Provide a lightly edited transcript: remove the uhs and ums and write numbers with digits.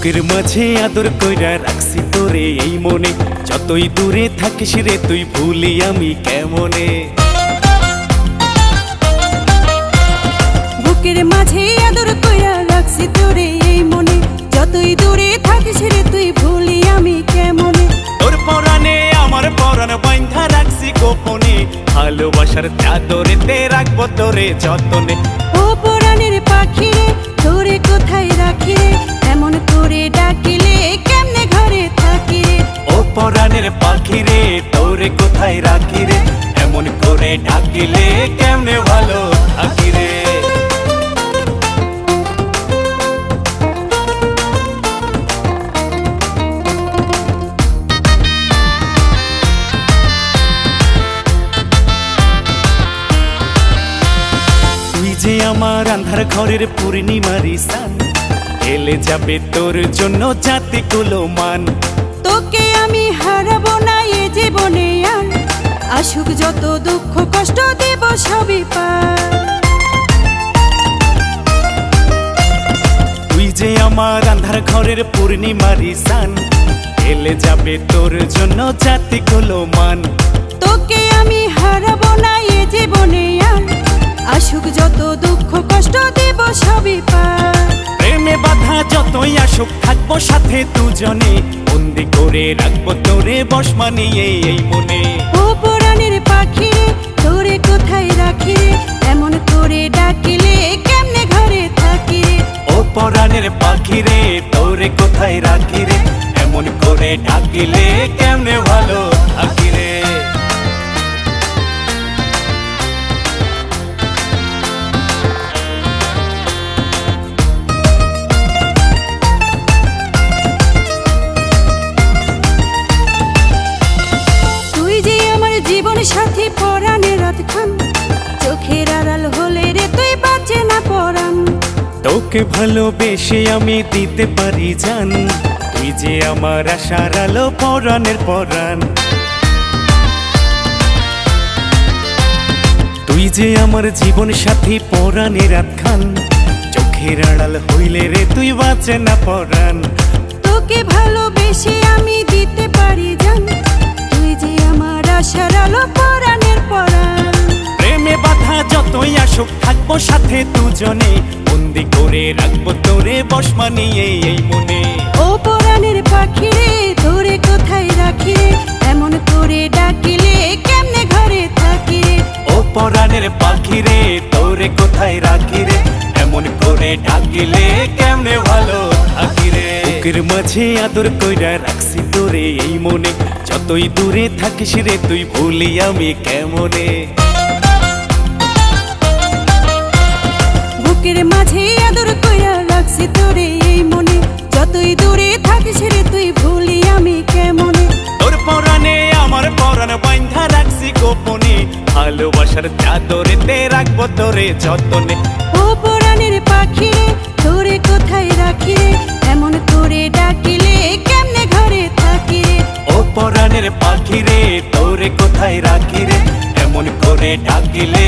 বুকের মাঝে আদর কইরা রাখছি তোরে এই মনে, যতই দূরে থাকিস রে তুই ভুলি আমি কেমনে। বুকের মাঝে আদর কইরা রাখছি তোরে এই মনে, যতই দূরে থাকিস রে তুই ভুলি আমি কেমনে। তোর পরাণে আমার পরাণ বাঁধা রাখছি গোপনে, ভালোবাসার চাদরেতে রাখবো তোরে যতনে। ও পরাণের পাখি রে তোরে কোথায় রাখি রে, এমন করে ডাকিলে কেমনে ঘরে থাকি রে। ও পরাণের পাখি রে তোরে কোথায় রাখি রে, এমন করে ডাকিলে কেমনে ভালো থাকি রে। তুই যে আমার আন্ধার ঘরের পূর্ণিমারি সান, এলে যাবে তোর জন্য জাতি কুলো মান। তোকে আমি হারাবো না এ জীবনে আর, আসুক যত দুঃখ কষ্ট দেব সবই পার। তুই যে আমার আন্ধার ঘরের পূর্ণিমারি সান, এলে যাবে তোর জন্য জাতি কুলো মান। তোকে আমি হারাবো না এ জীবনে আর, আসুক যত দুঃখ কষ্ট দেব সবই পার। প্রেমে বাধা যতই আসুক থাকবো সাথে দুজনে, বন্দি করে রাখবো তোরে বশ মানিয়ে এই মনে। ও পরাণের পাখি রে তোরে কোথায় রাখি রে, এমন করে ডাকিলে কেমনে ঘরে থাকি রে। ও পরাণের পাখি রে তোরে কোথায় রাখি রে, এমন করে ডাকিলে কেমনে ভালো থাকি রে। জীবন সাথী পরাণের রাতখান, চোখের আড়াল হলে রে তুই বাঁচে না পরাণ। তোকে ভালোবেসে আমি দিতে পারি জান, তুই যে আমার আশার আলো পরাণের পরাণ। তুই যে আমার জীবন সাথী পরাণের রাতখান, চোখের আড়াল হইলে রে তুই বাঁচে না পরাণ। তোকে ভালোবেসে আমি দিতে পারি জান, তুই যে আমার আশার আলো পরাণের পরাণ। প্রেমে বাধা যতই আসুক থাকবো সাথে দুজনে, বন্দি করে রাখবো তোরে বশ মানিয়ে এই মনে। ও পরাণের পাখি রে তোরে কোথায় রাখি রে, এমন করে ডাকিলে কেমনে ঘরে থাকি রে। ও পরাণের পাখি রে তোরে কোথায় রাখি রে, এমন করে ডাকিলে কেমনে ভালো থাকি রে। বুকের মাঝে আদর কইরা রাখছি তোরে এই মনে, যতই দূরে থাকিস রে তুই ভুলি আমি কেমনে। বুকের মাঝে আদর কইরা রাখছি তোরে এই মনে, যতই দূরে থাকিস রে তুই ভুলি আমি কেমনে। তোর পরাণে আমার পরাণ বাঁধা রাখছি গোপনে, ভালোবাসার চাদরেতে রাখবো তোরে যতনে। ও পরাণের পাখি রে তোরে কোথায় রাখি রে, এমন করে ডাকিলে কেমনে ঘরে থাকি রে। ও পরাণের পাখি রে তোরে কোথায় রাখি রে, এমন করে ডাকিলে